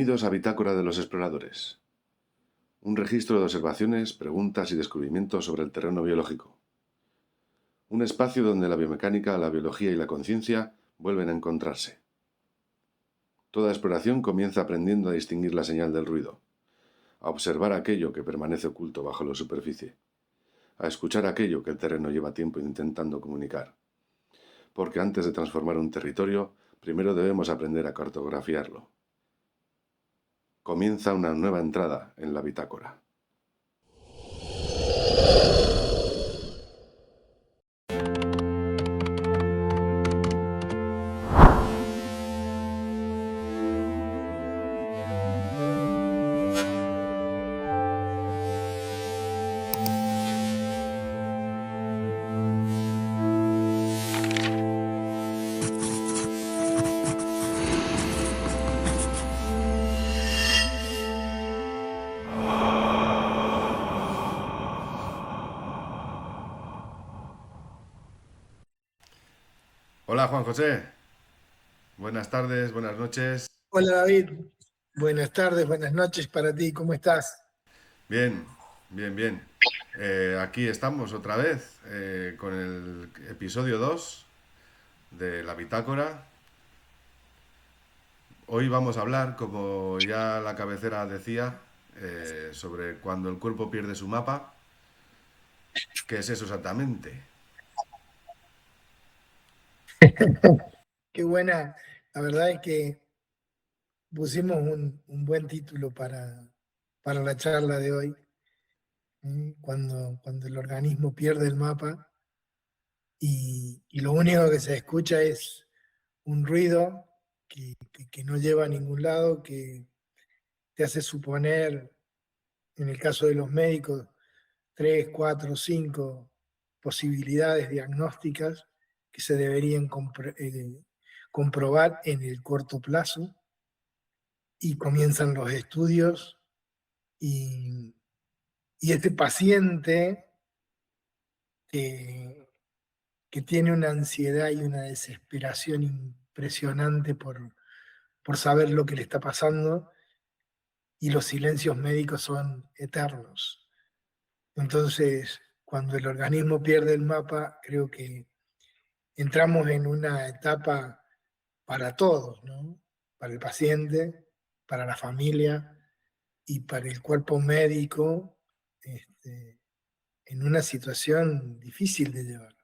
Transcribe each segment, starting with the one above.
Bienvenidos a Bitácora de los Exploradores, un registro de observaciones, preguntas y descubrimientos sobre el terreno biológico. Un espacio donde la biomecánica, la biología y la conciencia vuelven a encontrarse. Toda exploración comienza aprendiendo a distinguir la señal del ruido, a observar aquello que permanece oculto bajo la superficie, a escuchar aquello que el terreno lleva tiempo intentando comunicar. Porque antes de transformar un territorio, primero debemos aprender a cartografiarlo. Comienza una nueva entrada en la bitácora. Hola Juan José, buenas tardes, buenas noches. Hola David, buenas tardes, buenas noches para ti, ¿cómo estás? Bien, bien, bien. Aquí estamos otra vez con el episodio 2 de la bitácora. Hoy vamos a hablar, como ya la cabecera decía, sobre cuando el cuerpo pierde su mapa. ¿Qué es eso exactamente? Qué buena, la verdad es que pusimos un buen título para la charla de hoy, cuando el organismo pierde el mapa y lo único que se escucha es un ruido que no lleva a ningún lado, que te hace suponer, en el caso de los médicos, 3, 4, 5 posibilidades diagnósticas que se deberían comprobar en el corto plazo, y comienzan los estudios y, y este paciente que, que tiene una ansiedad y una desesperación impresionante por saber lo que le está pasando, y los silencios médicos son eternos. Entonces, cuando el organismo pierde el mapa, creo que entramos en una etapa para todos, ¿no? Para el paciente, para la familia y para el cuerpo médico, este, en una situación difícil de llevar.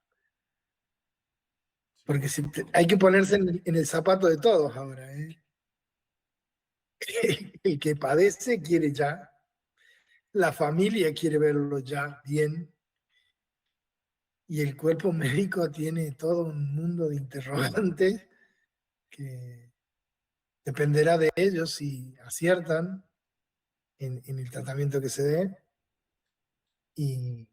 Porque hay que ponerse en el zapato de todos ahora, ¿eh? El que padece quiere ya, la familia quiere verlo ya bien, y el cuerpo médico tiene todo un mundo de interrogantes que dependerá de ellos si aciertan en el tratamiento que se dé, y,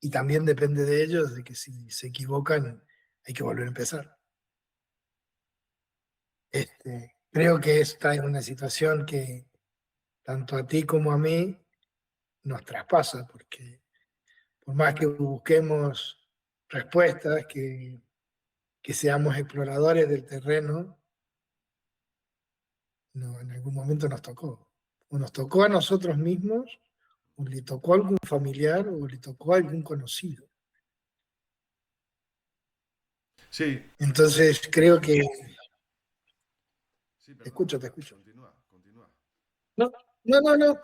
y también depende de ellos de que si se equivocan hay que volver a empezar. Creo que esta es una situación que tanto a ti como a mí nos traspasa, porque por más que busquemos respuestas, que seamos exploradores del terreno, no, en algún momento nos tocó. O nos tocó a nosotros mismos, o le tocó a algún familiar, o le tocó a algún conocido. Sí, Entonces creo que... sí, Te perdona, escucho, te perdona. escucho. Continúa, continúa. No, no, no, no.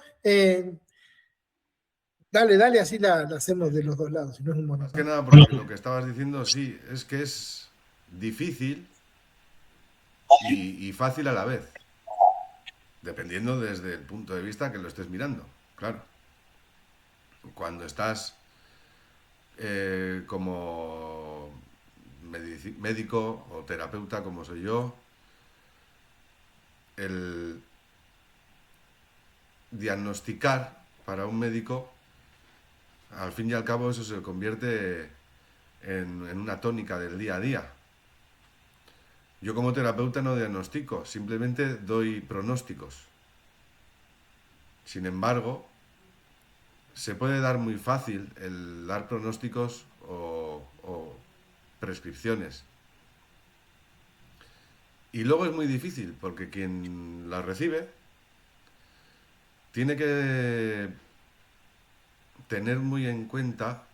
Dale, dale, así la Sí, hacemos de sí. los dos lados, si no es un Más que monólogo. nada porque lo que estabas diciendo, sí, es que es difícil y fácil a la vez, dependiendo desde el punto de vista que lo estés mirando. Claro, cuando estás como médico o terapeuta como soy yo, el diagnosticar para un médico, al fin y al cabo eso se convierte en una tónica del día a día. Yo como terapeuta no diagnostico, simplemente doy pronósticos. Sin embargo, se puede dar muy fácil el dar pronósticos o prescripciones. Y luego es muy difícil, porque quien la recibe tiene que tener muy en cuenta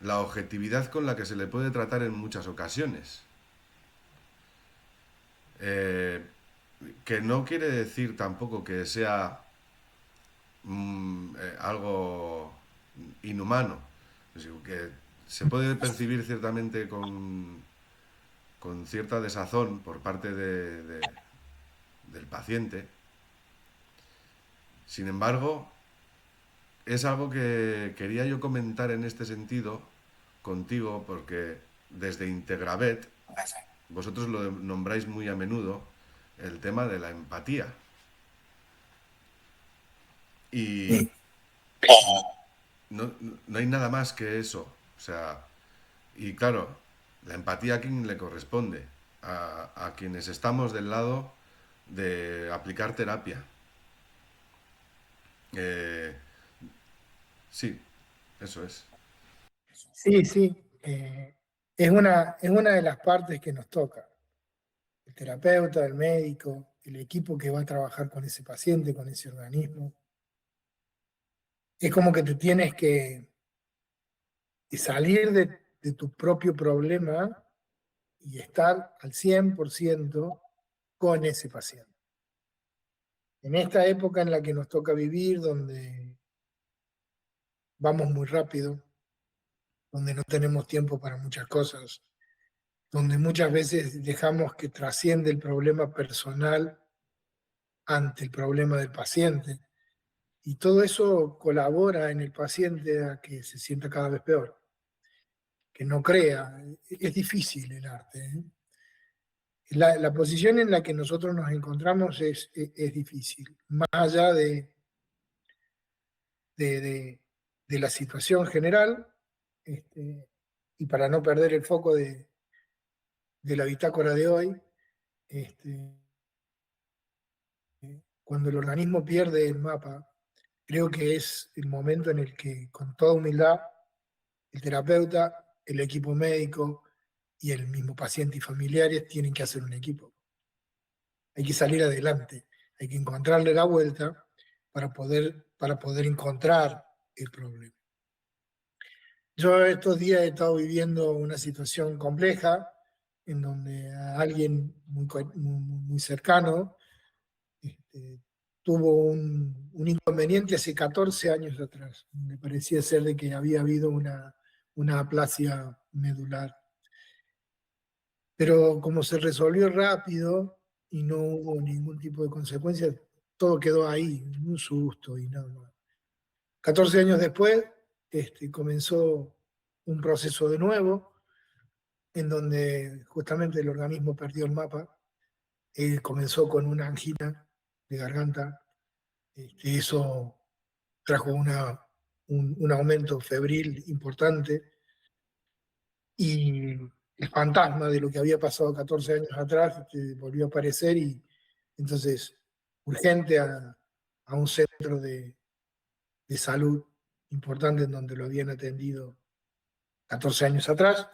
la objetividad con la que se le puede tratar en muchas ocasiones. Eh, que no quiere decir tampoco que sea algo inhumano. Es decir, que se puede percibir ciertamente con cierta desazón por parte del paciente. Sin embargo, es algo que quería yo comentar en este sentido contigo porque desde Integravet vosotros lo nombráis muy a menudo el tema de la empatía. Y Sí, no hay nada más que eso. O sea, y claro, la empatía a quien le corresponde, a quienes estamos del lado de aplicar terapia. Eh, sí, eso es. sí, sí. Es una de las partes que nos toca. El terapeuta, el médico, el equipo que va a trabajar con ese paciente, con ese organismo. Es como que te tienes que salir de tu propio problema y estar al 100% con ese paciente. En esta época en la que nos toca vivir, donde vamos muy rápido, donde no tenemos tiempo para muchas cosas, donde muchas veces dejamos que trasciende el problema personal ante el problema del paciente. Y todo eso colabora en el paciente a que se sienta cada vez peor, que no crea. Es difícil el arte, ¿eh? La posición en la que nosotros nos encontramos es difícil, más allá de, de- de la situación general, este, y para no perder el foco de la bitácora de hoy, este, cuando el organismo pierde el mapa, creo que es el momento en el que, con toda humildad, el terapeuta, el equipo médico y el mismo paciente y familiares tienen que hacer un equipo. Hay que salir adelante, hay que encontrarle la vuelta para poder encontrar el problema. Yo estos días he estado viviendo una situación compleja en donde a alguien muy cercano tuvo un inconveniente hace 14 años atrás. Me parecía ser de que había habido una aplasia medular. Pero como se resolvió rápido y no hubo ningún tipo de consecuencia, todo quedó ahí, un susto y nada más. 14 años después, comenzó un proceso de nuevo, en donde justamente el organismo perdió el mapa. Comenzó con una angina de garganta. Eso trajo un aumento febril importante y el fantasma de lo que había pasado 14 años atrás volvió a aparecer y entonces urgente a un centro de salud importante en donde lo habían atendido 14 años atrás.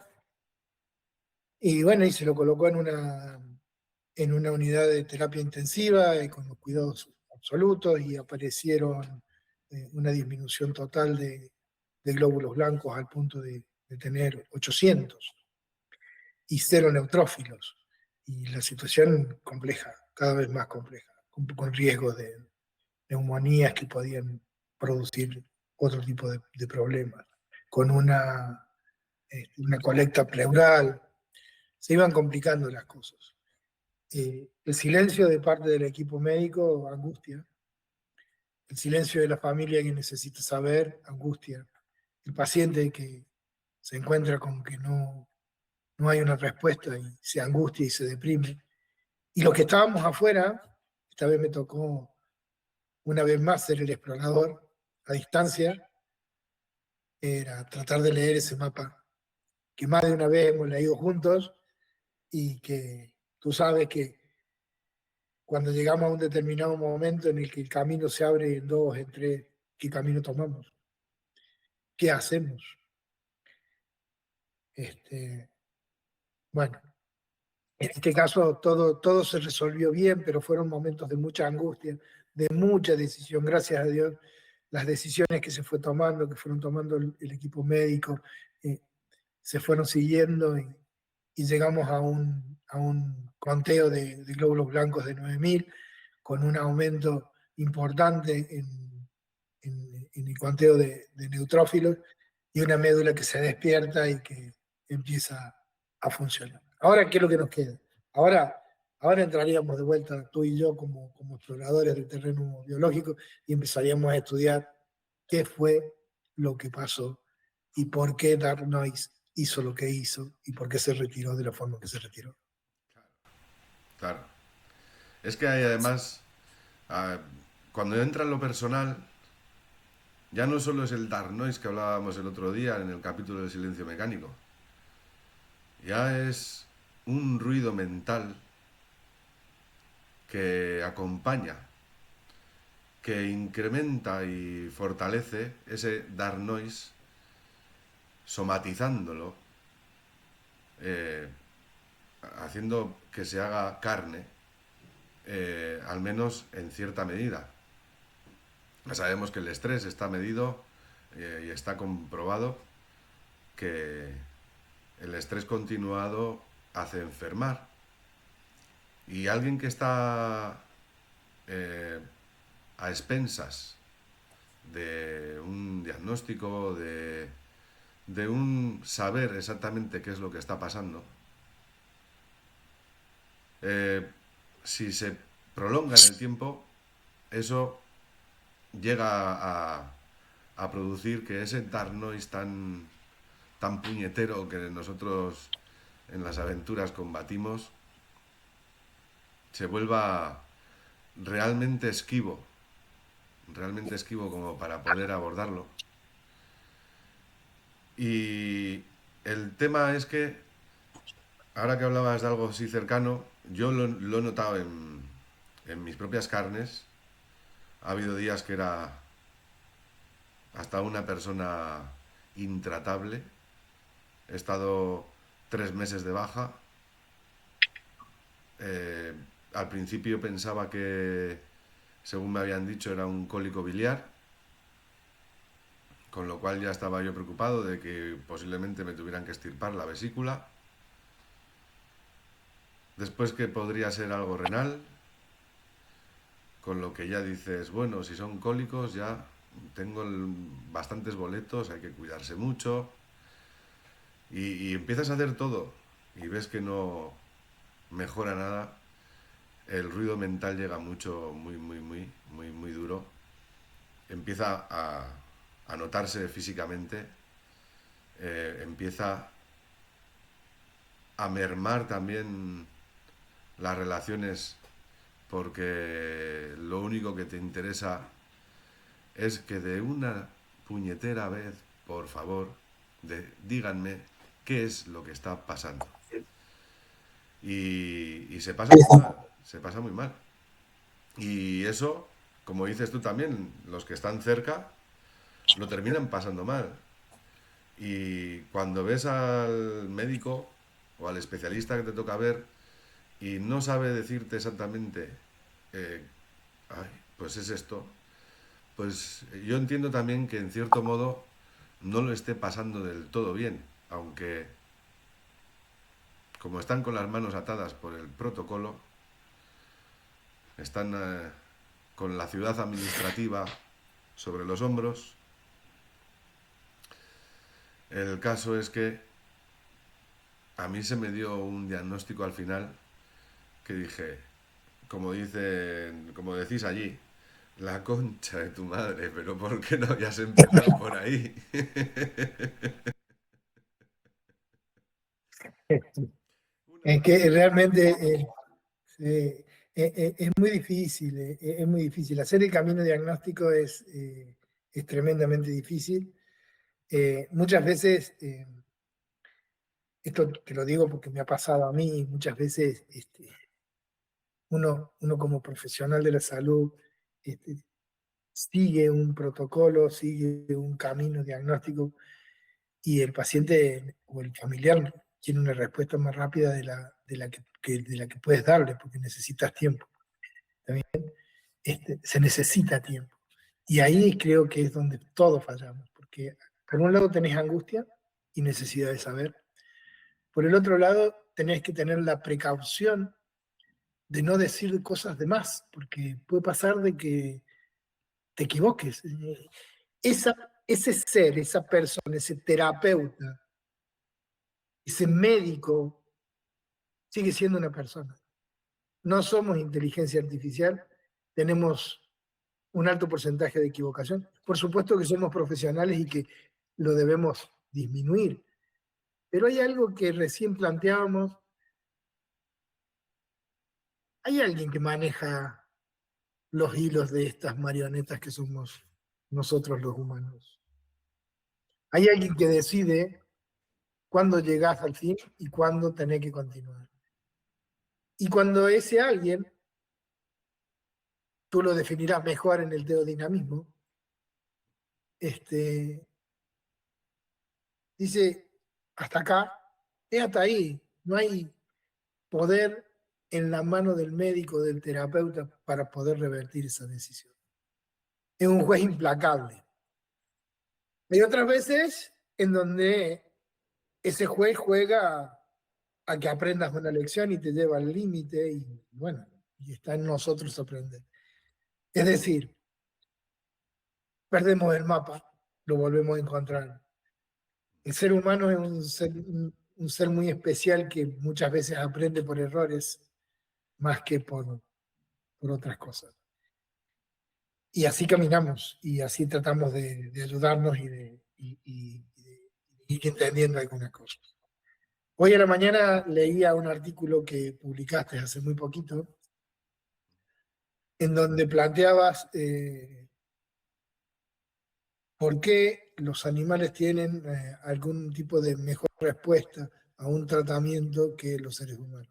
Y bueno, y se lo colocó en una unidad de terapia intensiva con los cuidados absolutos y aparecieron una disminución total de glóbulos blancos al punto de tener 800 y cero neutrófilos. Y la situación compleja, cada vez más compleja, con riesgos de neumonías que podían producir otro tipo de problemas, con una colecta pleural. Se iban complicando las cosas. El silencio de parte del equipo médico, angustia. El silencio de la familia que necesita saber, angustia. El paciente que se encuentra con que no hay una respuesta y se angustia y se deprime. Y los que estábamos afuera, esta vez me tocó una vez más ser el explorador a distancia, era tratar de leer ese mapa que más de una vez hemos leído juntos y que tú sabes que cuando llegamos a un determinado momento en el que el camino se abre en dos, en tres, ¿qué camino tomamos? ¿Qué hacemos? Bueno, En este caso todo se resolvió bien, pero fueron momentos de mucha angustia, de mucha decisión. Gracias a Dios, las decisiones que se que fueron tomando el equipo médico, se fueron siguiendo y llegamos a un conteo de glóbulos blancos de 9.000, con un aumento importante en el conteo de neutrófilos y una médula que se despierta y que empieza a funcionar. Ahora, ¿qué es lo que nos queda? Ahora entraríamos de vuelta tú y yo como exploradores del terreno biológico y empezaríamos a estudiar qué fue lo que pasó y por qué Dark Noise hizo lo que hizo y por qué se retiró de la forma que se retiró. Claro. Es que hay además, ah, cuando entra en lo personal, ya no solo es el dark noise que hablábamos el otro día en el capítulo del silencio mecánico, ya es un ruido mental que acompaña, que incrementa y fortalece ese dark noise, somatizándolo, eh, haciendo que se haga carne, al menos en cierta medida. Ya sabemos que el estrés está medido y está comprobado que el estrés continuado hace enfermar. Y alguien que está eh, a expensas de un diagnóstico, de un saber exactamente qué es lo que está pasando, eh, si se prolonga en el tiempo, eso llega a producir que ese dark noise tan puñetero que nosotros en las aventuras combatimos se vuelva realmente esquivo como para poder abordarlo. Y el tema es que, ahora que hablabas de algo así cercano, yo lo he notado en mis propias carnes. Ha habido días que era hasta una persona intratable. He estado 3 meses de baja. Eh, Al principio pensaba que, según me habían dicho, era un cólico biliar, con lo cual ya estaba yo preocupado de que posiblemente me tuvieran que extirpar la vesícula. Después que podría ser algo renal, con lo que ya dices, bueno, si son cólicos ya tengo bastantes boletos, hay que cuidarse mucho. Y empiezas a hacer todo y ves que no mejora nada. El ruido mental llega mucho, muy duro. Empieza a notarse físicamente, empieza a mermar también las relaciones, porque lo único que te interesa es que de una puñetera vez, por favor, díganme qué es lo que está pasando. Y se pasa muy mal, se pasa muy mal. Y eso, como dices tú también, los que están cerca lo terminan pasando mal. Y cuando ves al médico o al especialista que te toca ver y no sabe decirte exactamente, eh, "Ay, pues es esto", pues yo entiendo también que en cierto modo no lo esté pasando del todo bien, aunque como están con las manos atadas por el protocolo, están con la ciudad administrativa sobre los hombros. El caso es que a mí se me dio un diagnóstico al final que dije, como decís allí, la concha de tu madre, pero ¿por qué no habías empezado por ahí? Es que realmente es muy difícil, es muy difícil. Hacer el camino diagnóstico es tremendamente difícil. Muchas veces, esto te lo digo porque me ha pasado a mí, muchas veces uno como profesional de la salud este, sigue un protocolo, sigue un camino diagnóstico y el paciente o el familiar quiere una respuesta más rápida de la que puedes darle, porque necesitas tiempo. Se necesita tiempo. Y ahí creo que es donde todos fallamos, porque por un lado tenés angustia y necesidad de saber, por el otro lado tenés que tener la precaución de no decir cosas de más, porque puede pasar de que te equivoques. Ese ser, esa persona, ese terapeuta, ese médico, sigue siendo una persona. No somos inteligencia artificial, tenemos un alto porcentaje de equivocación. Por supuesto que somos profesionales y que lo debemos disminuir, pero hay algo que recién planteábamos. Hay alguien que maneja los hilos de estas marionetas que somos nosotros los humanos. Hay alguien que decide cuándo llegás al fin y cuándo tenés que continuar. Y cuando ese alguien, tú lo definirás mejor en el teodinamismo, dice, hasta acá, es hasta ahí, no hay poder en la mano del médico, del terapeuta, para poder revertir esa decisión. Es un juez implacable. Hay otras veces en donde ese juez juega a que aprendas una lección y te lleva al límite y bueno, y está en nosotros aprender. Es decir, perdemos el mapa, lo volvemos a encontrar. El ser humano es un ser muy especial que muchas veces aprende por errores más que por otras cosas. Y así caminamos y así tratamos de ayudarnos y de ir entendiendo algunas cosas. Hoy a la mañana leía un artículo que publicaste hace muy poquito, en donde planteabas por qué los animales tienen algún tipo de mejor respuesta a un tratamiento que los seres humanos.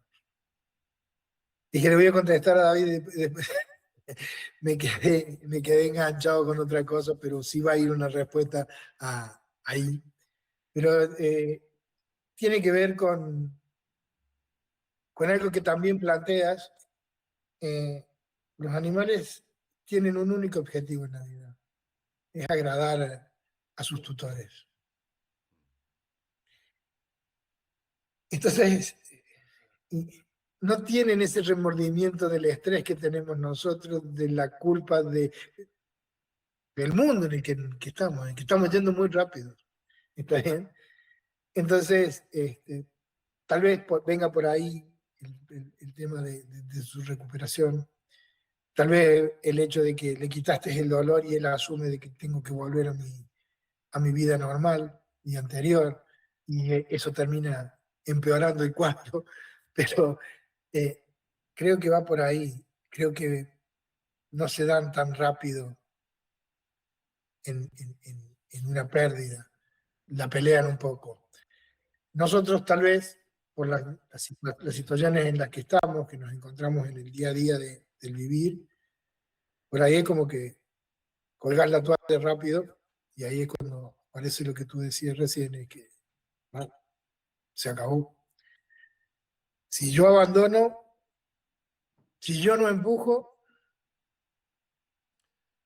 Dije, le voy a contestar a David, después me quedé enganchado con otra cosa, pero sí va a ir una respuesta ahí. Pero tiene que ver con algo que también planteas. Los animales tienen un único objetivo en la vida, es agradar a sus tutores. Entonces, no tienen ese remordimiento del estrés que tenemos nosotros, de la culpa del mundo en el que estamos yendo muy rápido. ¿Está bien? Entonces, tal vez venga por ahí el tema de su recuperación. Tal vez el hecho de que le quitaste el dolor y él asume de que tengo que volver a mi vida normal y anterior, y eso termina empeorando el cuadro, pero eh, creo que va por ahí. Creo que no se dan tan rápido en una pérdida, la pelean un poco. Nosotros tal vez, por las situaciones en las que estamos, que nos encontramos en el día a día del vivir, por ahí es como que colgar la toalla rápido y ahí es cuando parece lo que tú decías recién, es que bueno, se acabó. Si yo abandono, si yo no empujo,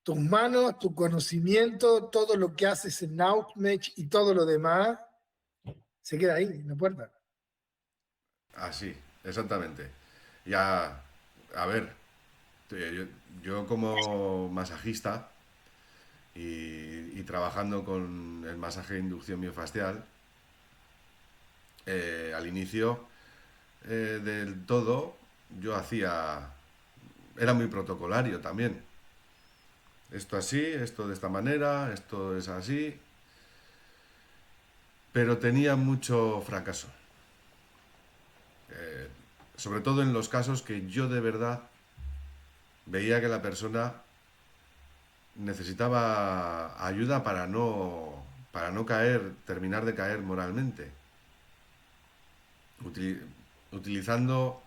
tus manos, tu conocimiento, todo lo que haces en Outmatch y todo lo demás, se queda ahí, en la puerta. Así, exactamente. Ya, a ver, yo como masajista y trabajando con el masaje de inducción miofascial, al inicio del todo yo era muy protocolario también. Esto así, esto de esta manera, esto es así, pero tenía mucho fracaso. Sobre todo en los casos que yo de verdad veía que la persona necesitaba ayuda para no caer, terminar de caer moralmente. Utilizando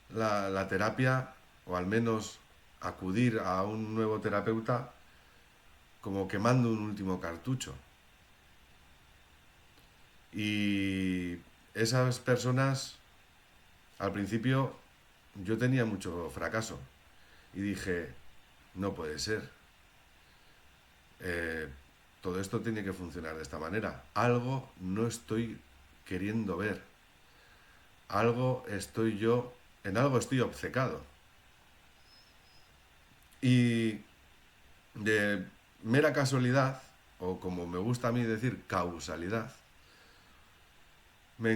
la terapia, o al menos acudir a un nuevo terapeuta, como quemando un último cartucho. Y esas personas, al principio, yo tenía mucho fracaso y dije, no puede ser. Eh, todo esto tiene que funcionar de esta manera. Algo no estoy queriendo ver. En algo estoy obcecado. Y de mera casualidad, o como me gusta a mí decir, causalidad, me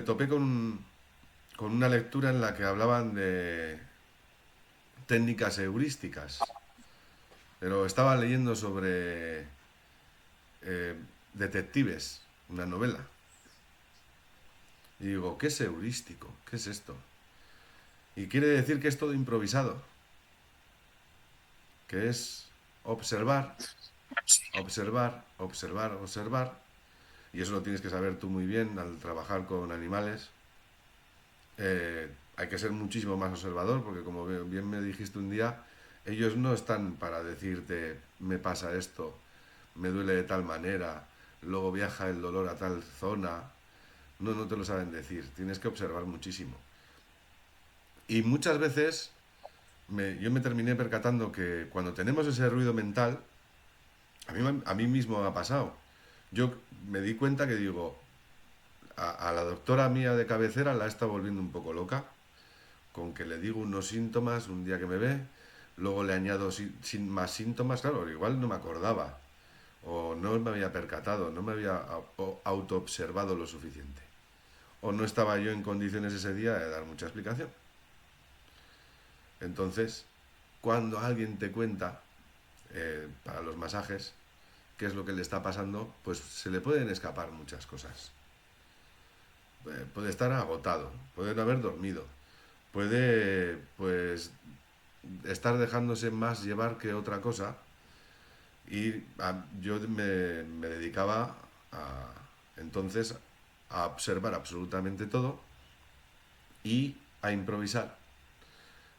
topé con una lectura en la que hablaban de técnicas heurísticas, pero estaba leyendo sobre eh, detectives, una novela, y digo, ¿qué es heurístico? ¿Qué es esto? Y quiere decir que es todo improvisado, que es observar, observar, observar, observar, y eso lo tienes que saber tú muy bien al trabajar con animales. Hay que ser muchísimo más observador porque como bien me dijiste un día, ellos no están para decirte me pasa esto, me duele de tal manera, luego viaja el dolor a tal zona. No, no te lo saben decir, tienes que observar muchísimo. Y muchas veces yo me terminé percatando que cuando tenemos ese ruido mental, a mí mismo me ha pasado. Yo me di cuenta que digo, a la doctora mía de cabecera la está volviendo un poco loca, con que le digo unos síntomas un día que me ve, luego le añado sin más síntomas, claro, igual no me acordaba, o no me había percatado, no me había autoobservado lo suficiente, o no estaba yo en condiciones ese día de dar mucha explicación. Entonces, cuando alguien te cuenta, para los masajes, qué es lo que le está pasando, pues se le pueden escapar muchas cosas. Puede estar agotado, puede no haber dormido, puede, pues, estar dejándose más llevar que otra cosa. Y yo me dedicaba entonces a observar absolutamente todo y a improvisar.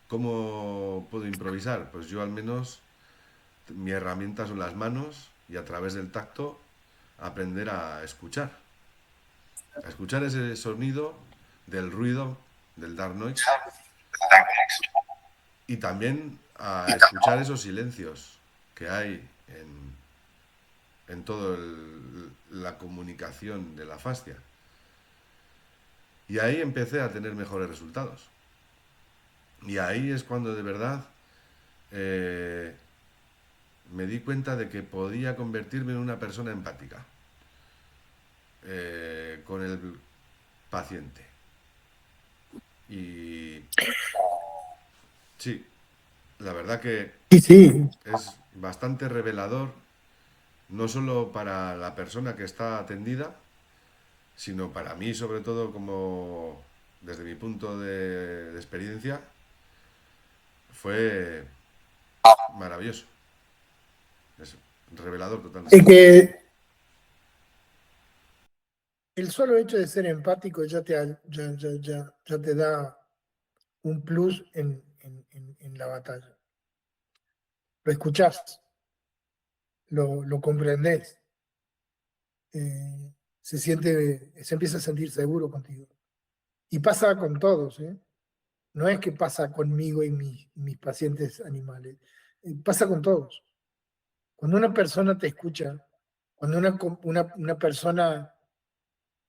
¿Cómo puedo improvisar? Pues yo al menos mi herramienta son las manos y a través del tacto aprender a escuchar. A escuchar ese sonido del ruido, del dark noise, y también a escuchar esos silencios que hay en toda la comunicación de la fascia. Y ahí empecé a tener mejores resultados. Y ahí es cuando de verdad eh, me di cuenta de que podía convertirme en una persona empática con el paciente. Y sí, la verdad que Sí, sí, es bastante revelador, no solo para la persona que está atendida, sino para mí sobre todo como desde mi punto de experiencia, fue maravilloso. Es revelador es totalmente. que el solo hecho de ser empático ya te da un plus en la batalla. Lo escuchás, lo comprendés, se empieza a sentir seguro contigo. Y pasa con todos, ¿eh? No es que pasa conmigo y mis pacientes animales, pasa con todos. Cuando una persona te escucha, cuando una persona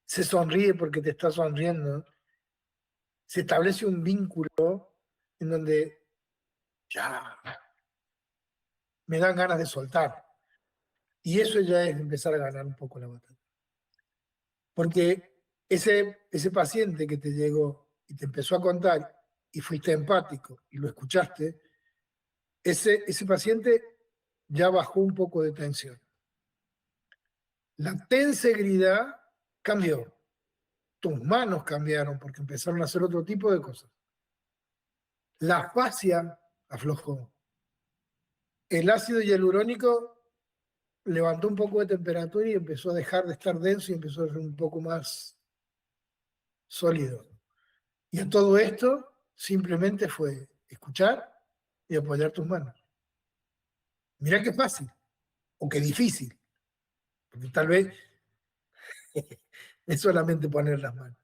se sonríe porque te está sonriendo, se establece un vínculo en donde ya me dan ganas de soltar. Y eso ya es empezar a ganar un poco la batalla. Porque ese paciente que te llegó y te empezó a contar y fuiste empático y lo escuchaste, ese paciente ya bajó un poco de tensión. La tensegridad cambió. Tus manos cambiaron porque empezaron a hacer otro tipo de cosas. La fascia aflojó. El ácido hialurónico levantó un poco de temperatura y empezó a dejar de estar denso y empezó a ser un poco más sólido. Y a todo esto simplemente fue escuchar y apoyar tus manos. Mirá qué fácil o qué difícil, porque tal vez es solamente poner las manos.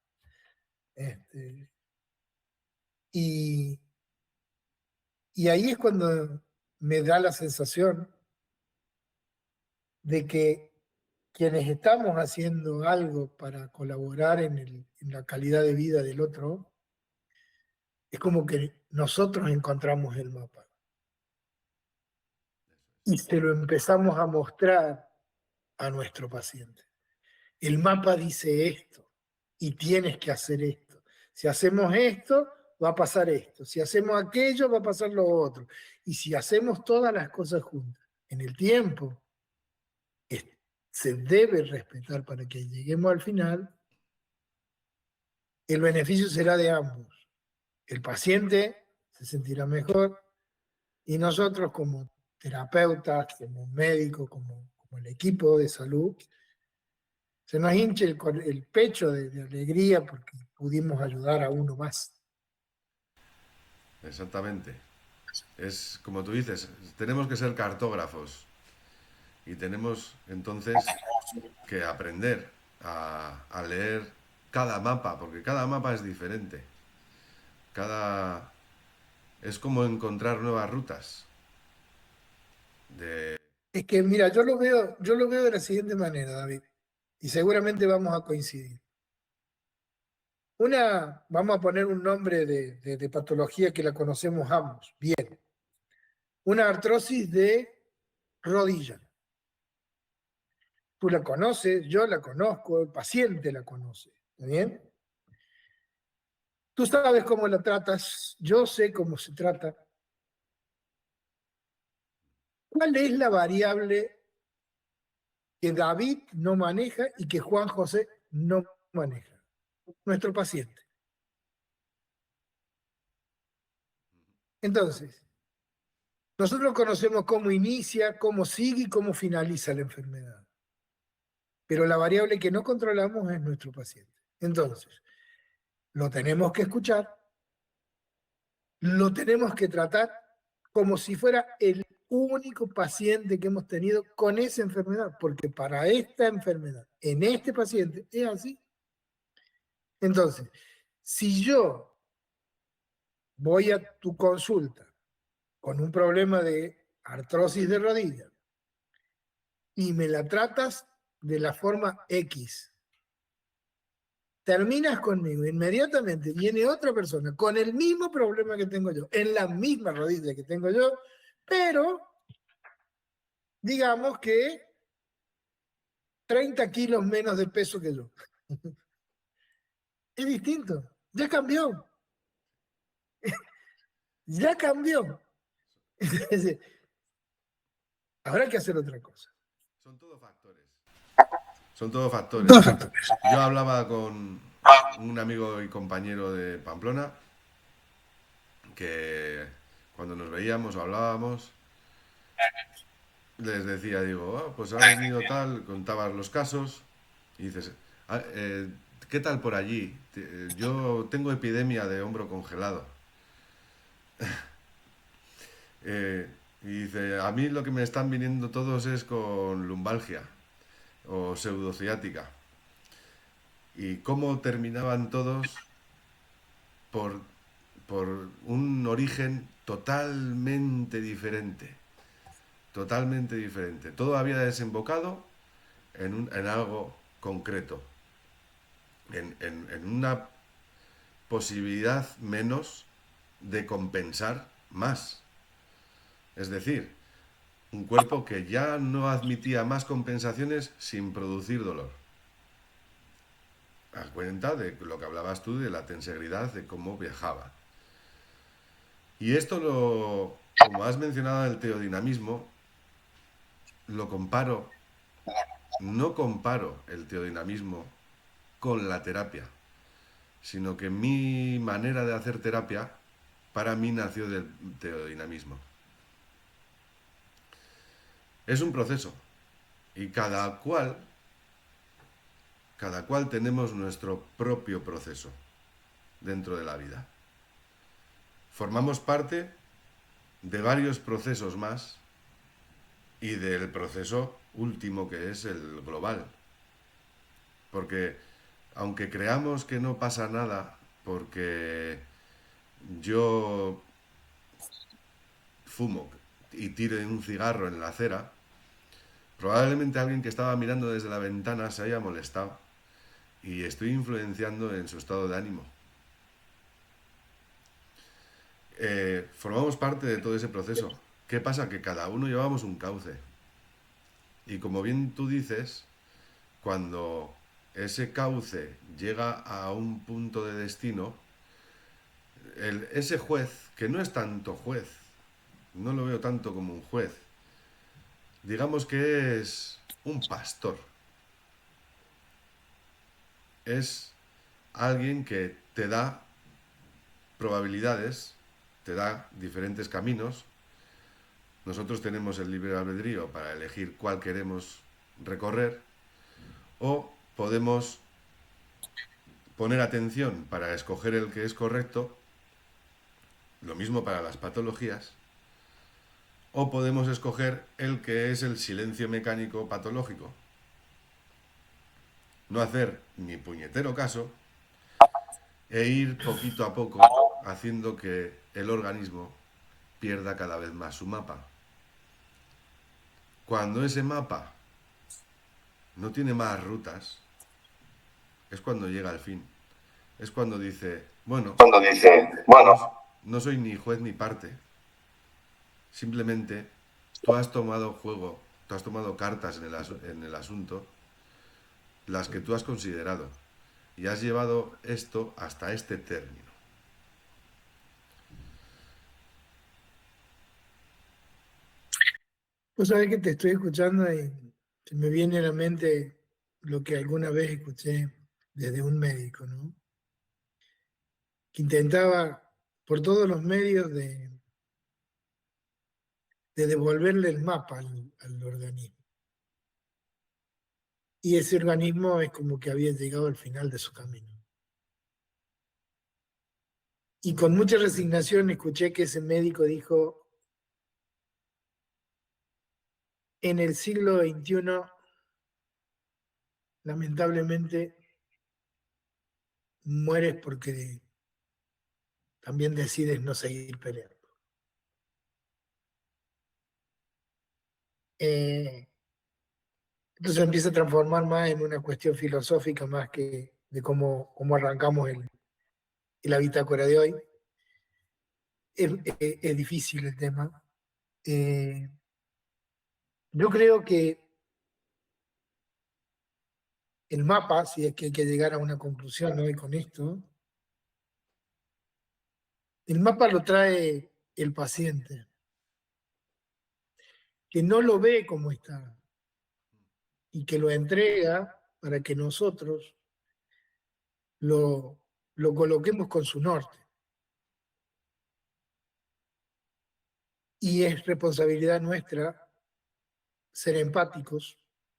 Y ahí es cuando me da la sensación de que quienes estamos haciendo algo para colaborar en la calidad de vida del otro, es como que nosotros encontramos el mapa y se lo empezamos a mostrar a nuestro paciente. El mapa dice esto y tienes que hacer esto. Si hacemos esto, va a pasar esto. Si hacemos aquello, va a pasar lo otro. Y si hacemos todas las cosas juntas en el tiempo, se debe respetar para que lleguemos al final, el beneficio será de ambos. El paciente se sentirá mejor y nosotros como terapeutas, como médicos, como el equipo de salud, se nos hinche el pecho de alegría porque pudimos ayudar a uno más. Exactamente. Es como tú dices, tenemos que ser cartógrafos y tenemos entonces que aprender a leer cada mapa, porque cada mapa es diferente. Cada es como encontrar nuevas rutas. De Es que, mira, yo lo veo de la siguiente manera, David, y seguramente vamos a coincidir. Vamos a poner un nombre de patología que la conocemos ambos, bien. Una artrosis de rodilla. Tú la conoces, yo la conozco, el paciente la conoce, ¿está bien? Tú sabes cómo la tratas, yo sé cómo se trata. ¿Cuál es la variable que David no maneja y que Juan José no maneja? Nuestro paciente. Entonces, nosotros conocemos cómo inicia, cómo sigue y cómo finaliza la enfermedad. Pero la variable que no controlamos es nuestro paciente. Entonces, lo tenemos que escuchar, lo tenemos que tratar como si fuera el único paciente que hemos tenido con esa enfermedad, porque para esta enfermedad, en este paciente, es así. Entonces, si yo voy a tu consulta con un problema de artrosis de rodilla y me la tratas de la forma X, terminas conmigo, inmediatamente viene otra persona con el mismo problema que tengo yo, en la misma rodilla que tengo yo, pero digamos que 30 kilos menos de peso que yo. Es distinto, ya cambió, ya cambió. Ahora hay que hacer otra cosa. son todos factores. Son todos Dos factores. factores. Yo hablaba con un amigo y compañero de Pamplona que cuando nos veíamos o hablábamos les decía, digo, "Ah, pues ha venido tal", contabas los casos y dices, "Ah, ¿qué tal por allí? Yo tengo epidemia de hombro congelado". Y dice, a mí lo que me están viniendo todos es con lumbalgia o pseudociática. Y cómo terminaban todos por, por un origen totalmente diferente. Totalmente diferente. Todo había desembocado en algo concreto. En una posibilidad menos de compensar más. Es decir, un cuerpo que ya no admitía más compensaciones sin producir dolor. Haz cuenta de lo que hablabas tú de la tensegridad, de cómo viajaba. Y esto como has mencionado el teodinamismo, lo comparo, no comparo el teodinamismo con la terapia, sino que mi manera de hacer terapia para mí nació del teodinamismo. Es un proceso y cada cual tenemos nuestro propio proceso dentro de la vida. Formamos parte de varios procesos más y del proceso último que es el global. Porque aunque creamos que no pasa nada porque yo fumo y tire un cigarro en la acera, probablemente alguien que estaba mirando desde la ventana se haya molestado y estoy influenciando en su estado de ánimo. Formamos parte de todo ese proceso. ¿Qué pasa? Que cada uno llevamos un cauce. Y como bien tú dices, cuando ese cauce llega a un punto de destino, ese juez, que no es tanto juez, no lo veo tanto como un juez, digamos que es un pastor, es alguien que te da probabilidades, te da diferentes caminos. Nosotros tenemos el libre albedrío para elegir cuál queremos recorrer o podemos poner atención para escoger el que es correcto, lo mismo para las patologías, o podemos escoger el que es el silencio mecánico patológico. No hacer ni puñetero caso e ir poquito a poco haciendo que el organismo pierda cada vez más su mapa. Cuando ese mapa no tiene más rutas, es cuando llega al fin. Es cuando dice, bueno, Cuando dice, no, bueno, no soy ni juez ni parte. Simplemente tú has tomado juego, tú has tomado cartas en el asunto, las que tú has considerado, y has llevado esto hasta este término. Vos sabés que te estoy escuchando y se me viene a la mente lo que alguna vez escuché desde un médico, ¿no? Que intentaba por todos los medios de devolverle el mapa al organismo. Y ese organismo es como que había llegado al final de su camino. Y con mucha resignación escuché que ese médico dijo, en el siglo XXI, lamentablemente, mueres porque también decides no seguir peleando. Entonces empieza a transformar más en una cuestión filosófica más que de cómo arrancamos la bitácora de hoy. Es difícil el tema. Eh, yo creo que el mapa, si es que hay que llegar a una conclusión hoy con esto, el mapa lo trae el paciente, que no lo ve como está y que lo entrega para que nosotros lo, lo coloquemos con su norte. Y es responsabilidad nuestra ser empáticos,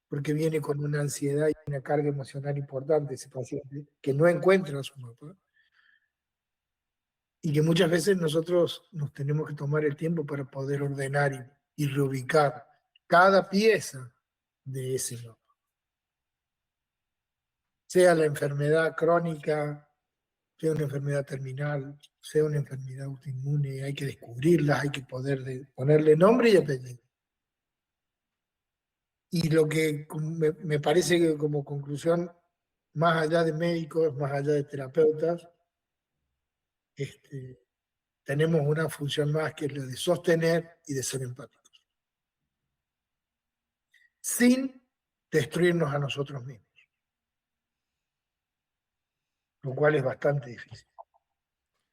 porque viene con una ansiedad y una carga emocional importante ese paciente, que no encuentra su mapa, y que muchas veces nosotros nos tenemos que tomar el tiempo para poder ordenar y reubicar cada pieza de ese mapa. Sea la enfermedad crónica, sea una enfermedad terminal, sea una enfermedad autoinmune, hay que descubrirlas, hay que poder ponerle nombre y apellido. Y lo que me parece que como conclusión, más allá de médicos, más allá de terapeutas, este, tenemos una función más que es la de sostener y de ser empáticos, sin destruirnos a nosotros mismos, lo cual es bastante difícil.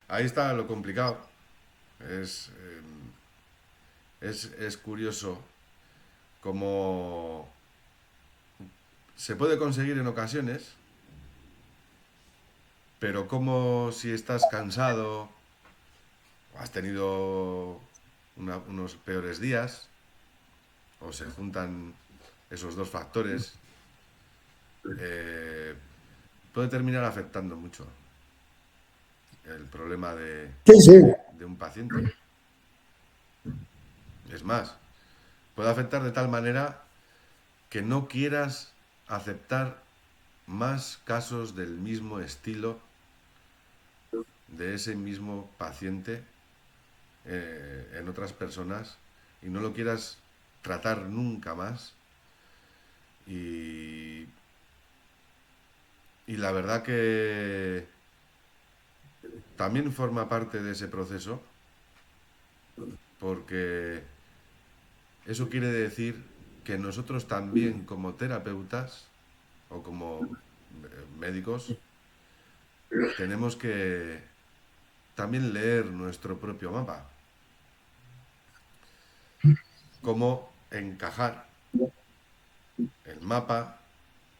Ahí está lo complicado. Es, eh, es curioso cómo se puede conseguir en ocasiones, pero como si estás cansado o has tenido unos peores días, o se juntan esos dos factores, eh, puede terminar afectando mucho el problema Sí, sí. de un paciente. Es más, puede afectar de tal manera que no quieras aceptar más casos del mismo estilo, de ese mismo paciente en otras personas y no lo quieras tratar nunca más. Y, y la verdad que también forma parte de ese proceso, porque eso quiere decir que nosotros también como terapeutas o como médicos tenemos que también leer nuestro propio mapa, cómo encajar el mapa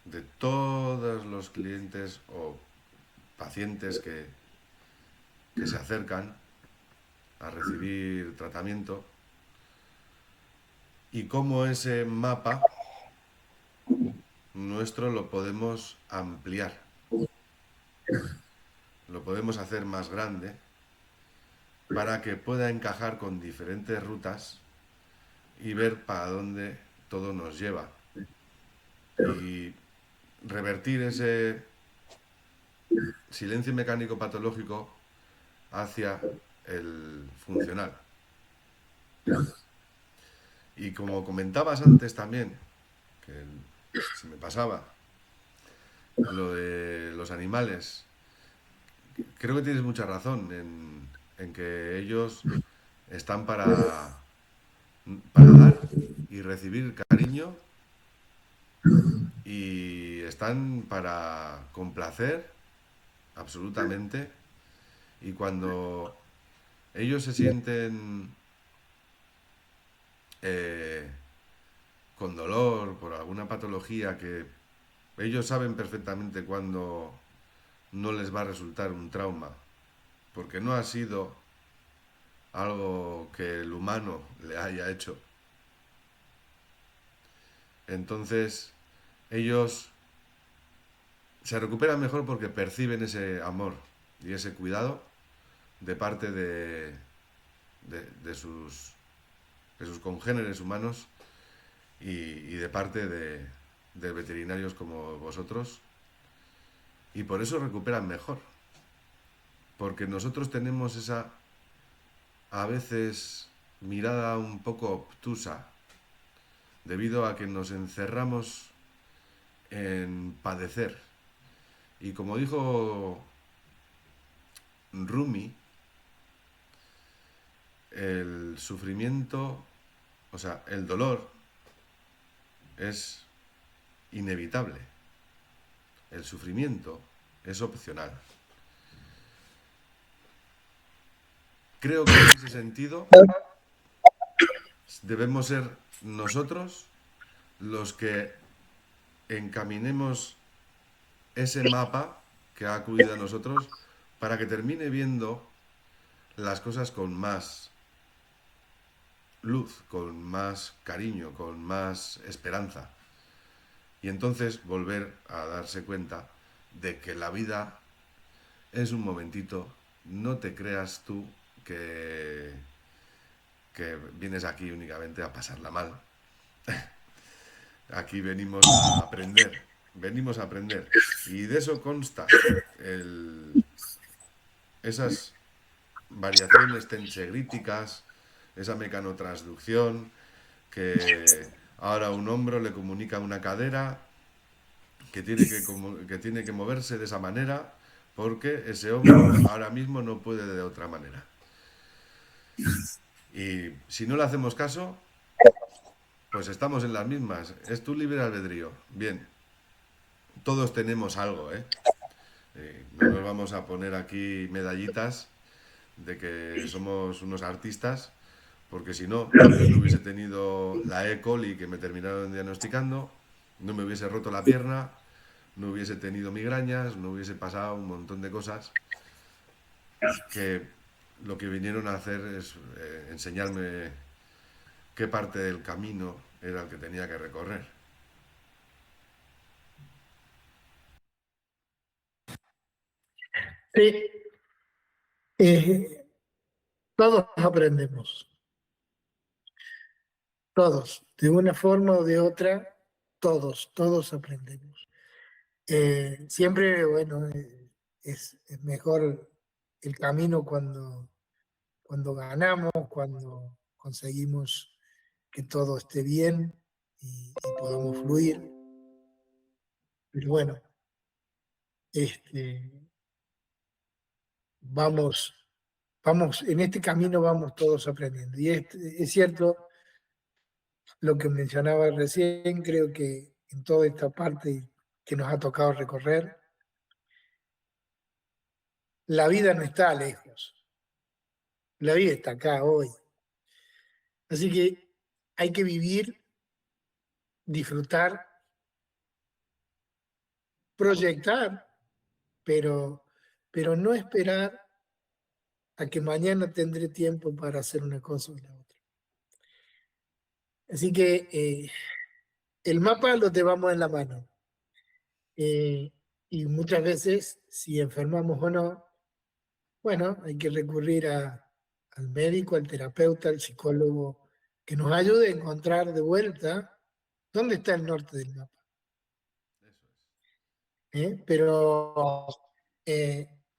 de todos los clientes o pacientes que se acercan a recibir tratamiento y cómo ese mapa nuestro lo podemos ampliar, lo podemos hacer más grande para que pueda encajar con diferentes rutas y ver para dónde todo nos lleva y revertir ese silencio mecánico patológico hacia el funcional. Y como comentabas antes también, que se me pasaba, lo de los animales, creo que tienes mucha razón en que ellos están para dar y recibir cariño y están para complacer absolutamente. Y cuando ellos se sienten eh, con dolor por alguna patología que ellos saben perfectamente cuando no les va a resultar un trauma, porque no ha sido algo que el humano le haya hecho. Entonces, ellos se recuperan mejor porque perciben ese amor y ese cuidado de parte de sus congéneres humanos y de parte de veterinarios como vosotros. Y por eso recuperan mejor. Porque nosotros tenemos esa, a veces, mirada un poco obtusa, debido a que nos encerramos en padecer. Y como dijo Rumi, el sufrimiento, o sea, el dolor es inevitable. El sufrimiento es opcional. Creo que en ese sentido debemos ser nosotros los que encaminemos ese mapa que ha acudido a nosotros para que termine viendo las cosas con más luz, con más cariño, con más esperanza. Y entonces volver a darse cuenta de que la vida es un momentito, no te creas tú que, que vienes aquí únicamente a pasarla mal. Aquí venimos a aprender. Y de eso consta esas variaciones tensegríticas, esa mecanotransducción, que ahora un hombro le comunica a una cadera, que tiene que moverse de esa manera, porque ese hombro ahora mismo no puede de otra manera. Y si no le hacemos caso, pues estamos en las mismas. Es tu libre albedrío. Bien, todos tenemos algo, ¿eh? No nos vamos a poner aquí medallitas de que somos unos artistas, porque si no, yo no hubiese tenido la E. coli que me terminaron diagnosticando, no me hubiese roto la pierna, no hubiese tenido migrañas, no hubiese pasado un montón de cosas que lo que vinieron a hacer es enseñarme qué parte del camino era el que tenía que recorrer. Sí, eh, todos aprendemos, todos, de una forma o de otra, todos aprendemos. Siempre, bueno, es mejor el camino cuando ganamos, cuando conseguimos que todo esté bien y podamos fluir. Pero bueno, este, vamos, en este camino vamos todos aprendiendo. Y es cierto lo que mencionaba recién, creo que en toda esta parte que nos ha tocado recorrer, la vida no está lejos, la vida está acá hoy. Así que hay que vivir, disfrutar, proyectar, pero no esperar a que mañana tendré tiempo para hacer una cosa o la otra. Así que el mapa lo llevamos en la mano. Y muchas veces, si enfermamos o no, bueno, hay que recurrir al médico, al terapeuta, al psicólogo, que nos ayude a encontrar de vuelta dónde está el norte del mapa. Pero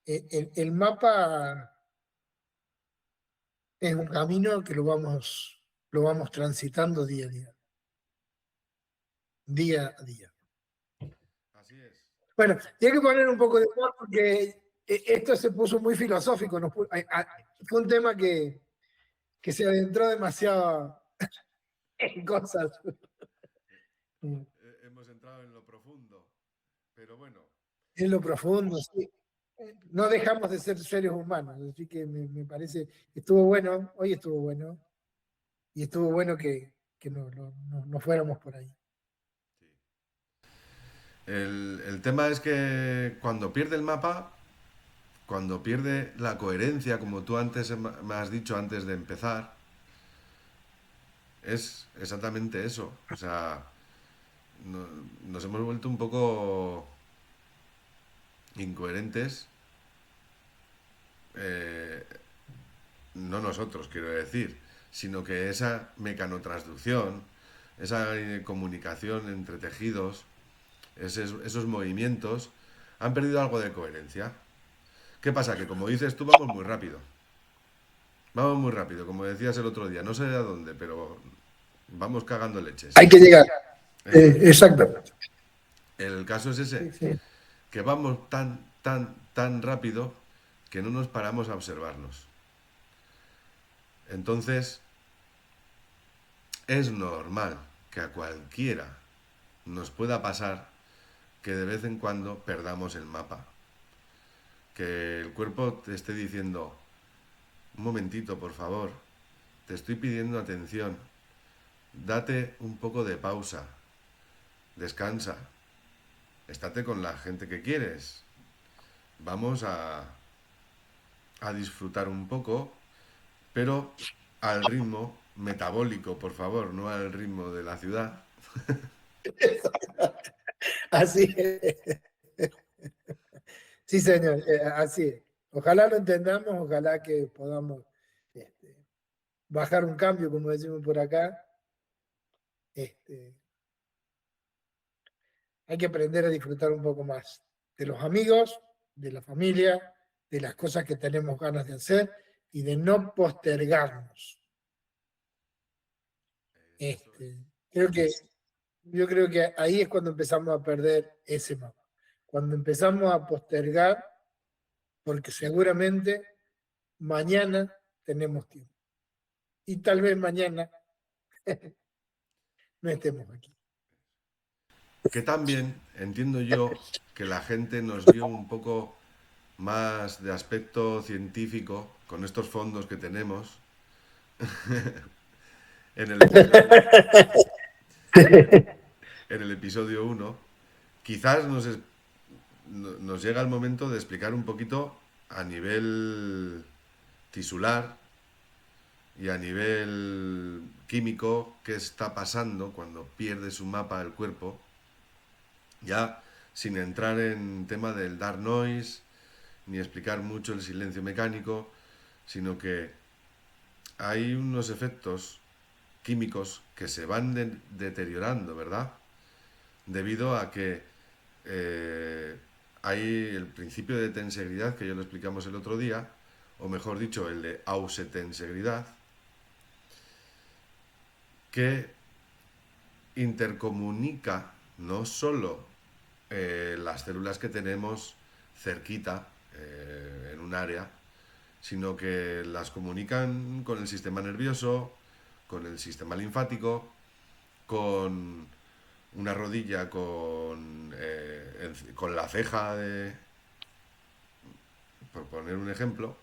el mapa es un camino que lo vamos transitando día a día. Día a día. Así es. Bueno, tiene que poner un poco de humor porque esto se puso muy filosófico. Fue un tema que se adentró demasiado en cosas. Hemos entrado en lo profundo, pero bueno. En lo profundo, sí. No dejamos de ser seres humanos, así que me parece, estuvo bueno, hoy estuvo bueno, y estuvo bueno que no fuéramos por ahí. Sí. El tema es que cuando pierde el mapa, cuando pierde la coherencia, como tú antes me has dicho antes de empezar, es exactamente eso. O sea, no- nos hemos vuelto un poco incoherentes. eh, no nosotros, quiero decir, sino que esa mecanotransducción, esa comunicación entre tejidos, esos movimientos, han perdido algo de coherencia. ¿Qué pasa? Que como dices tú, vamos muy rápido. Vamos muy rápido, como decías el otro día. No sé a dónde, pero vamos cagando leches. Hay que llegar. Eso es. Exactamente. El caso es ese, Sí, sí. que vamos tan rápido que no nos paramos a observarnos. Entonces, es normal que a cualquiera nos pueda pasar que de vez en cuando perdamos el mapa. Que el cuerpo te esté diciendo, un momentito, por favor, te estoy pidiendo atención, date un poco de pausa, descansa, estate con la gente que quieres, vamos a disfrutar un poco, pero al ritmo metabólico, por favor, no al ritmo de la ciudad. Así es. Sí, señor, así es. Ojalá lo entendamos, ojalá que podamos este, bajar un cambio, como decimos por acá. Este, hay que aprender a disfrutar un poco más de los amigos, de la familia, de las cosas que tenemos ganas de hacer y de no postergarnos. Eso es. Este, yo creo que ahí es cuando empezamos a perder ese mapa. Cuando empezamos a postergar, porque seguramente mañana tenemos tiempo. Y tal vez mañana no estemos aquí. Que también entiendo yo que la gente nos vio un poco más de aspecto científico con estos fondos que tenemos en el episodio en el episodio 1. Quizás nos llega el momento de explicar un poquito a nivel tisular y a nivel químico qué está pasando cuando pierde su mapa el cuerpo, ya sin entrar en tema del dark noise ni explicar mucho el silencio mecánico, sino que hay unos efectos químicos que se van deteriorando, ¿verdad? Debido a que hay el principio de tensegridad, que ya lo explicamos el otro día, o mejor dicho, el de ausetensegridad, que intercomunica no solo las células que tenemos cerquita, en un área, sino que las comunican con el sistema nervioso, con el sistema linfático, con una rodilla, con la ceja, por poner un ejemplo.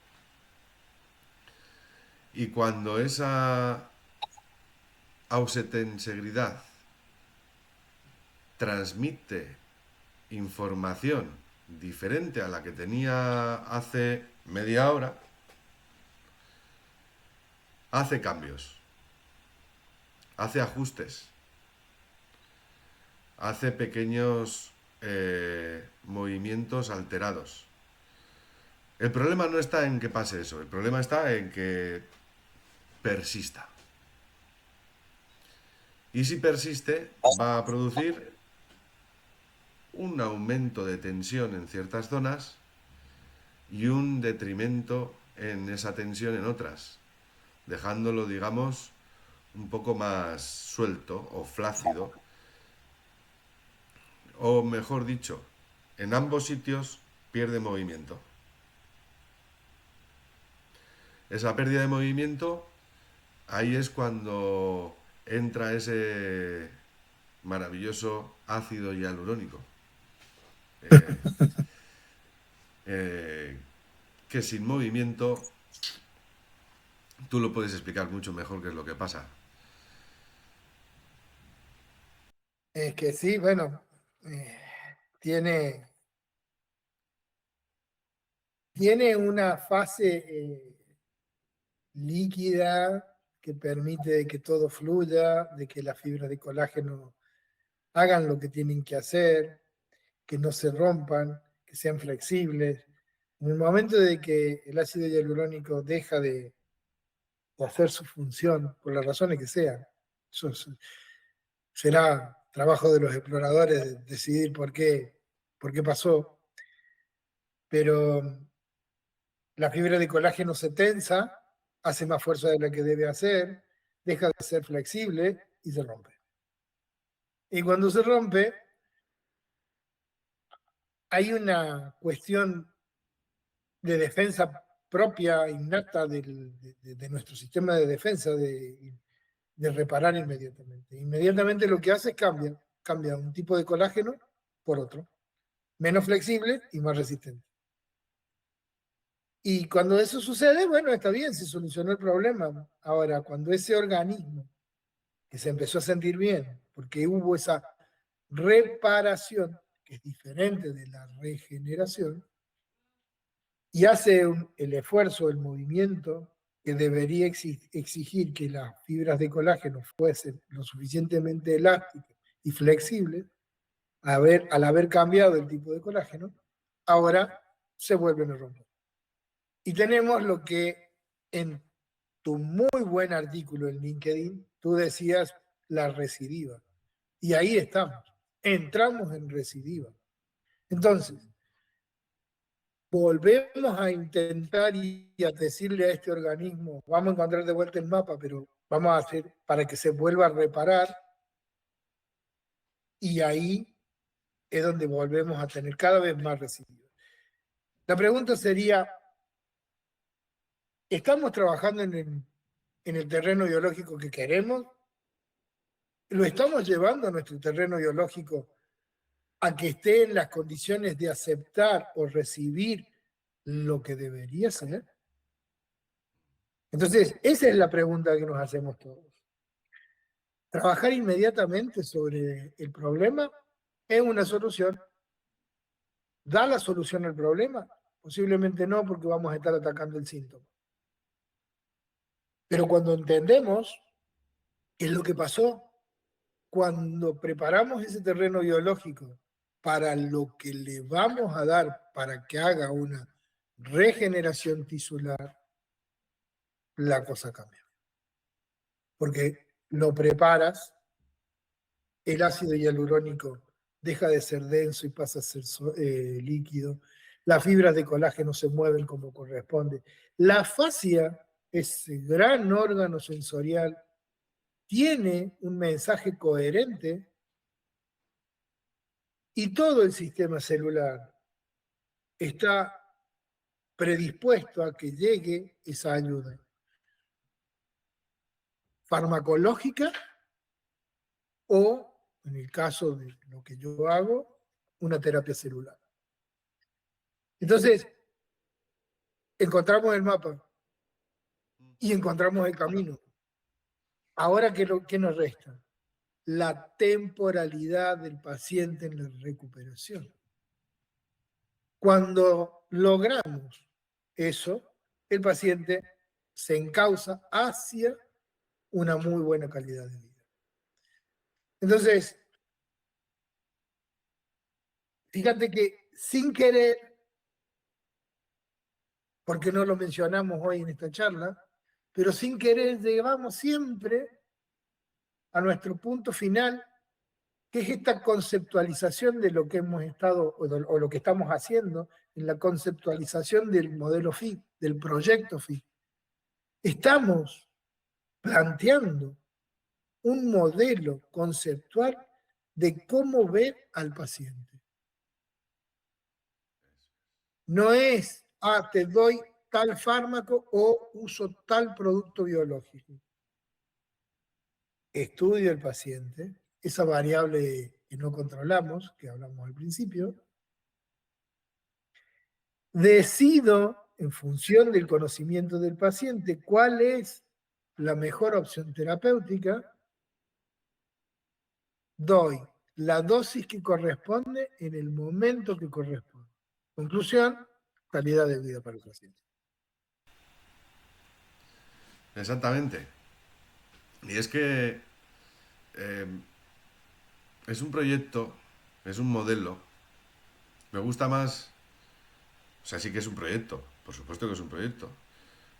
Y cuando esa ausetensegridad transmite información diferente a la que tenía hace media hora, hace cambios, hace ajustes, hace pequeños movimientos alterados. El problema no está en que pase eso, el problema está en que persista. Y si persiste, va a producir un aumento de tensión en ciertas zonas y un detrimento en esa tensión en otras, dejándolo, digamos, un poco más suelto o flácido, o mejor dicho, en ambos sitios pierde movimiento. Esa pérdida de movimiento, ahí es cuando entra ese maravilloso ácido hialurónico, eh, eh, que sin movimiento tú lo puedes explicar mucho mejor qué es lo que pasa. Es que sí, bueno, tiene, tiene una fase líquida que permite que todo fluya, de que las fibras de colágeno hagan lo que tienen que hacer, que no se rompan, que sean flexibles. En el momento de que el ácido hialurónico deja de hacer su función, por las razones que sean, eso será trabajo de los exploradores decidir por qué pasó, pero la fibra de colágeno se tensa, hace más fuerza de la que debe hacer, deja de ser flexible y se rompe. Y cuando se rompe, hay una cuestión de defensa propia, innata de nuestro sistema de defensa, de reparar inmediatamente. Inmediatamente lo que hace es cambia un tipo de colágeno por otro, menos flexible y más resistente. Y cuando eso sucede, bueno, está bien, se solucionó el problema. Ahora, cuando ese organismo que se empezó a sentir bien, porque hubo esa reparación, que es diferente de la regeneración, y hace el esfuerzo, el movimiento que debería exigir que las fibras de colágeno fuesen lo suficientemente elásticas y flexibles, al haber cambiado el tipo de colágeno, ahora se vuelven a romper. Y tenemos lo que en tu muy buen artículo en LinkedIn, tú decías la recidiva. Y ahí estamos, entramos en recidiva. Entonces, volvemos a intentar y a decirle a este organismo, vamos a encontrar de vuelta el mapa, pero vamos a hacer para que se vuelva a reparar, y ahí es donde volvemos a tener cada vez más residuos. La pregunta sería, ¿estamos trabajando en el terreno biológico que queremos? ¿Lo estamos llevando a nuestro terreno biológico a que esté en las condiciones de aceptar o recibir lo que debería ser? Entonces, esa es la pregunta que nos hacemos todos. Trabajar inmediatamente sobre el problema es una solución. ¿Da la solución al problema? Posiblemente no, porque vamos a estar atacando el síntoma. Pero cuando entendemos qué es lo que pasó, cuando preparamos ese terreno biológico para lo que le vamos a dar para que haga una regeneración tisular, la cosa cambia. Porque lo preparas, el ácido hialurónico deja de ser denso y pasa a ser líquido. Las fibras de colágeno se mueven como corresponde. La fascia, ese gran órgano sensorial, tiene un mensaje coherente y todo el sistema celular está predispuesto a que llegue esa ayuda farmacológica o, en el caso de lo que yo hago, una terapia celular. Entonces, encontramos el mapa y encontramos el camino. Ahora, ¿qué nos resta? La temporalidad del paciente en la recuperación. Cuando logramos eso, el paciente se encausa hacia una muy buena calidad de vida. Entonces, fíjate que sin querer, porque no lo mencionamos hoy en esta charla, pero sin querer llegamos siempre a nuestro punto final, que es esta conceptualización de lo que hemos estado o lo que estamos haciendo en la conceptualización del modelo FI, del proyecto FI. Estamos planteando un modelo conceptual de cómo ver al paciente. No es, te doy tal fármaco o uso tal producto biológico. Estudio el paciente, esa variable que no controlamos, que hablamos al principio, decido, en función del conocimiento del paciente, cuál es la mejor opción terapéutica, doy la dosis que corresponde en el momento que corresponde. Conclusión, calidad de vida para el paciente. Exactamente. Y es que es un proyecto, es un modelo. Me gusta más, o sea, sí que es un proyecto, por supuesto que es un proyecto,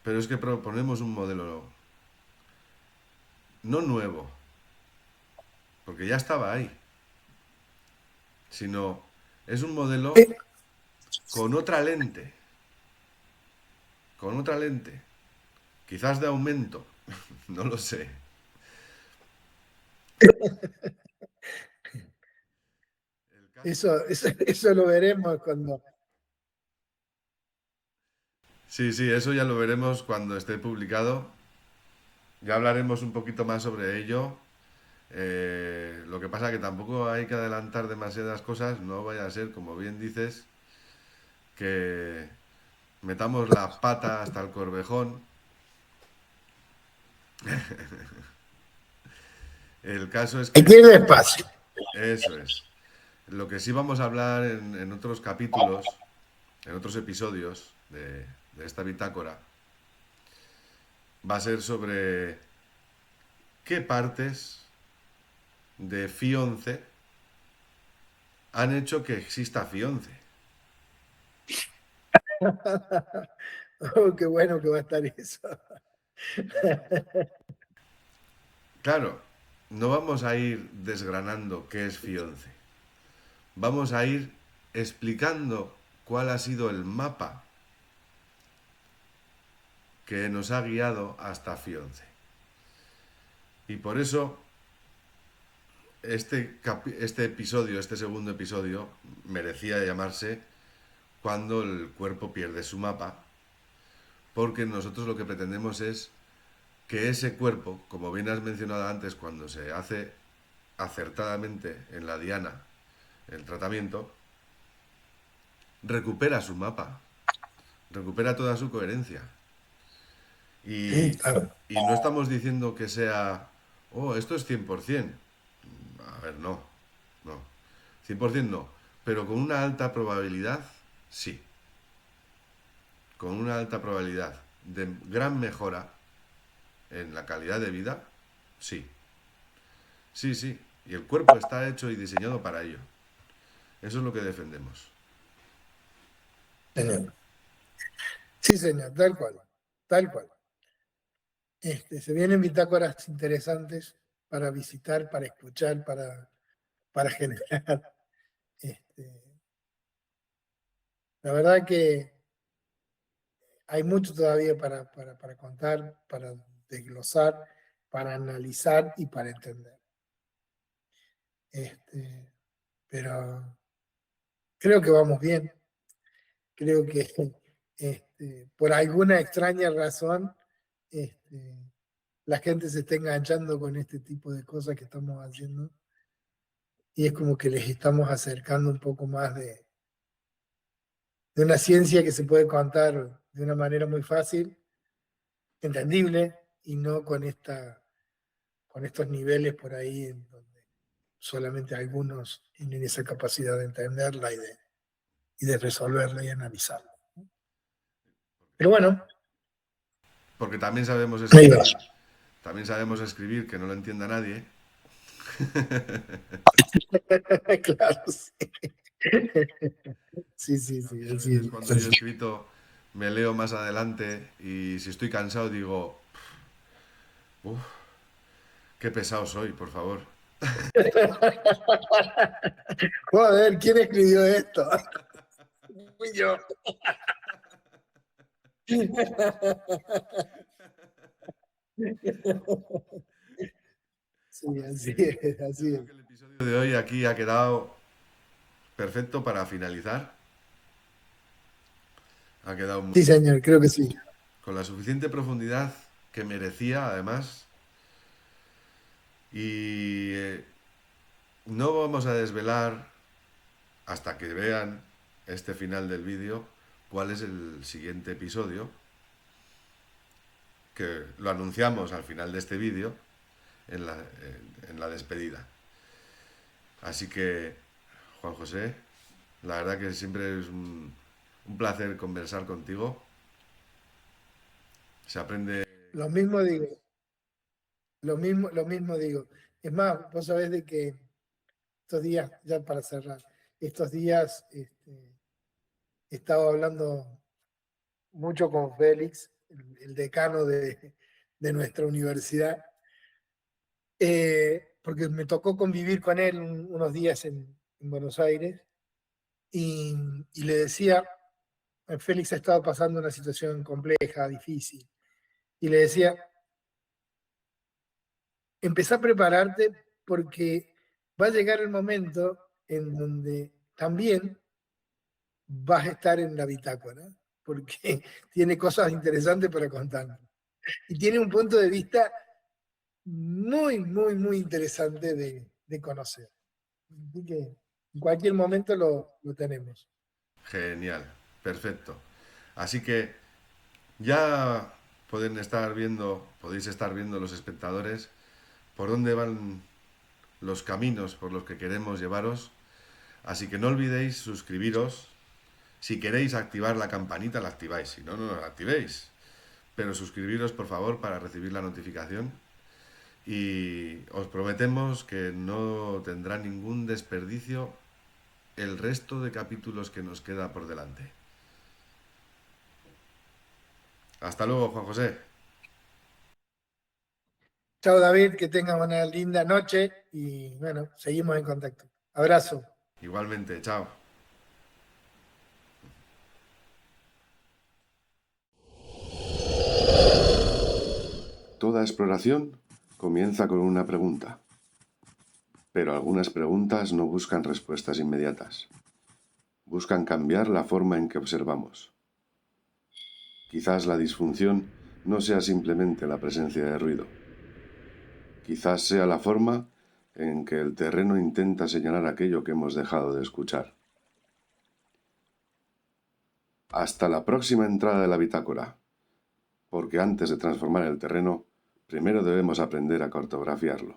pero es que proponemos un modelo no nuevo, porque ya estaba ahí, sino es un modelo con otra lente, con otra lente, quizás de aumento, no lo sé. Eso lo veremos cuando... Sí, sí, eso ya lo veremos cuando esté publicado. Ya hablaremos un poquito más sobre ello. Lo que pasa que tampoco hay que adelantar demasiadas cosas, no vaya a ser, como bien dices, que metamos la pata hasta el corvejón. El caso es Hay que que ir despacio. eso es. Lo que sí vamos a hablar en otros capítulos, en otros episodios de esta bitácora, va a ser sobre qué partes de FI11 han hecho que exista FI11. Oh, qué bueno que va a estar eso. Claro, no vamos a ir desgranando qué es FI11. Vamos a ir explicando cuál ha sido el mapa que nos ha guiado hasta FI11. Y por eso este episodio, este segundo episodio, merecía llamarse Cuando el cuerpo pierde su mapa, porque nosotros lo que pretendemos es que ese cuerpo, como bien has mencionado antes, cuando se hace acertadamente en la diana el tratamiento, recupera su mapa, recupera toda su coherencia. Y, Claro. y no estamos diciendo que sea, oh, esto es 100%. A ver, no, no. 100% no. Pero con una alta probabilidad, sí. Con una alta probabilidad de gran mejora en la calidad de vida, sí. Sí, sí. Y el cuerpo está hecho y diseñado para ello. Eso es lo que defendemos. Señor. Sí, señor, tal cual. Tal cual. Se vienen bitácoras interesantes para visitar, para escuchar, para generar. La verdad que hay mucho todavía para contar, para desglosar, para analizar y para entender. Pero creo que vamos bien. Creo que por alguna extraña razón la gente se está enganchando con este tipo de cosas que estamos haciendo y es como que les estamos acercando un poco más de una ciencia que se puede contar de una manera muy fácil, entendible y no con estos niveles por ahí en donde solamente algunos tienen esa capacidad de entenderla y de resolverla y analizarla. Pero bueno, Porque también sabemos ahí escribir, va. que no lo entienda nadie. Claro, sí. Sí, sí, sí, Muchas así veces cuando yo he es. escrito me leo más adelante y si estoy cansado digo, uff, qué pesado soy, por favor. Joder, ¿quién escribió esto? Fui yo. Sí, así es, Yo así es. creo que el episodio de hoy aquí ha quedado perfecto para finalizar. Ha quedado Sí, señor, creo que sí. con la suficiente profundidad que merecía, además. Y no vamos a desvelar hasta que vean este final del vídeo cuál es el siguiente episodio, que lo anunciamos al final de este vídeo en la despedida. Así que, Juan José, la verdad que siempre es un placer conversar contigo. Se aprende. Lo mismo digo, lo mismo digo. Es más, vos sabés de que estos días, ya para cerrar, estos días estaba hablando mucho con Félix, el decano de nuestra universidad, porque me tocó convivir con él unos días en Buenos Aires y, y le decía, Félix ha estado pasando una situación compleja, difícil, y le decía, empezá a prepararte porque va a llegar el momento en donde también vas a estar en la bitácora, porque tiene cosas interesantes para contar. Y tiene un punto de vista muy, muy, muy interesante de conocer. Así que en cualquier momento lo tenemos. Genial, perfecto. Así que ya podéis estar viendo los espectadores por dónde van los caminos por los que queremos llevaros. Así que no olvidéis suscribiros. Si queréis activar la campanita, la activáis. Si no, no la activéis. Pero suscribiros, por favor, para recibir la notificación. Y os prometemos que no tendrá ningún desperdicio el resto de capítulos que nos queda por delante. Hasta luego, Juan José. Chao David, que tengas una linda noche y bueno, seguimos en contacto. Abrazo. Igualmente, chao. Toda exploración comienza con una pregunta, pero algunas preguntas no buscan respuestas inmediatas. Buscan cambiar la forma en que observamos. Quizás la disfunción no sea simplemente la presencia de ruido. Quizás sea la forma en que el terreno intenta señalar aquello que hemos dejado de escuchar. Hasta la próxima entrada de la bitácora, porque antes de transformar el terreno, primero debemos aprender a cartografiarlo.